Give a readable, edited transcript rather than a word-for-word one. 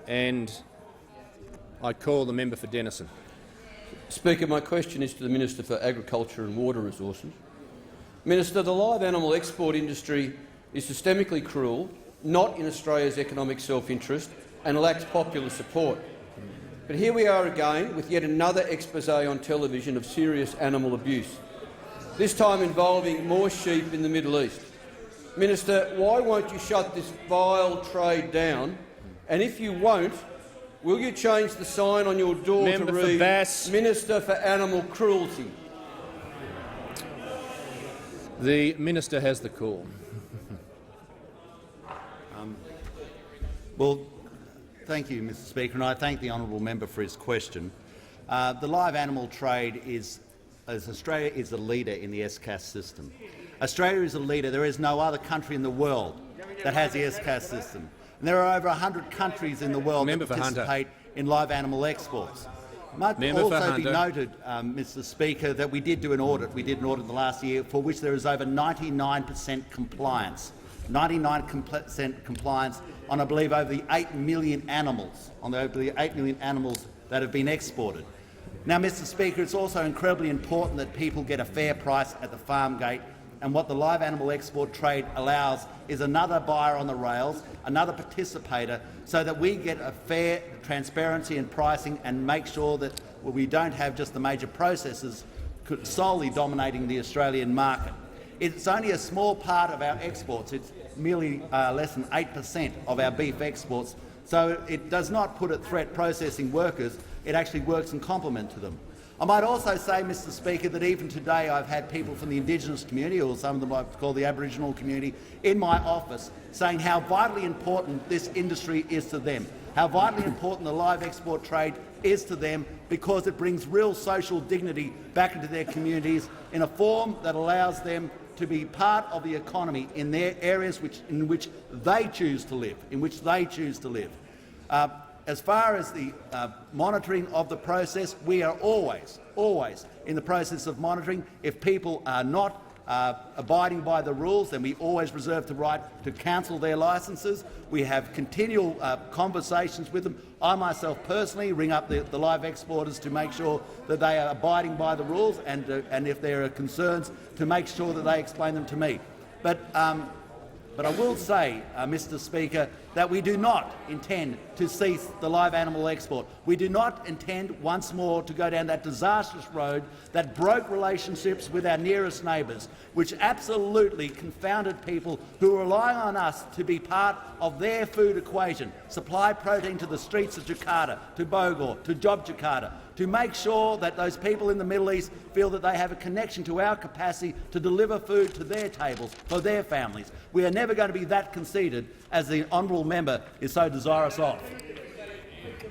and I call the member for Denison. Speaker, my question is to the Minister for Agriculture and Water Resources. Minister, the live animal export industry is systemically cruel, not in Australia's economic self-interest, and lacks popular support. But here we are again with yet another expose on television of serious animal abuse, this time involving more sheep in the Middle East. Minister, why won't you shut this vile trade down? And if you won't, will you change the sign on your door to read Minister for Animal Cruelty? The minister has the call. Well, thank you, Mr Speaker, and I thank the honourable member for his question. The live animal trade Australia is a leader in the SCAS system. Australia is a leader. There is no other country in the world that has the SCAS system. And there are over 100 countries in the world that participate in live animal exports. It might also be noted, Mr Speaker, that we did do an audit. We did an audit in the last year for which there is over 99% compliance. 99% compliance on, I believe, over the 8 million animals, that have been exported. Now, Mr Speaker, it's also incredibly important that people get a fair price at the farm gate, and what the live animal export trade allows is another buyer on the rails, another participator, so that we get a fair transparency in pricing and make sure that we don't have just the major processors solely dominating the Australian market. It's only a small part of our exports. It's merely less than 8% of our beef exports, so it does not put at threat processing workers. It actually works in complement to them. I might also say, Mr Speaker, that even today I've had people from the Indigenous community, or some of them I call the Aboriginal community, in my office saying how vitally important this industry is to them, how vitally important the live export trade is to them, because it brings real social dignity back into their communities in a form that allows them to be part of the economy in their areas in which they choose to live. As far as the monitoring of the process, we are always in the process of monitoring. If people are not abiding by the rules, then we always reserve the right to cancel their licences. We have continual conversations with them. I myself personally ring up the live exporters to make sure that they are abiding by the rules, and if there are concerns, to make sure that they explain them to me. But I will say, Mr Speaker, that we do not intend to cease the live animal export. We do not intend once more to go down that disastrous road that broke relationships with our nearest neighbours, which absolutely confounded people who rely on us to be part of their food equation, supply protein to the streets of Jakarta, to Bogor, to Jogjakarta, to make sure that those people in the Middle East feel that they have a connection to our capacity to deliver food to their tables for their families. We are never going to be that conceited as the honourable member is so desirous of.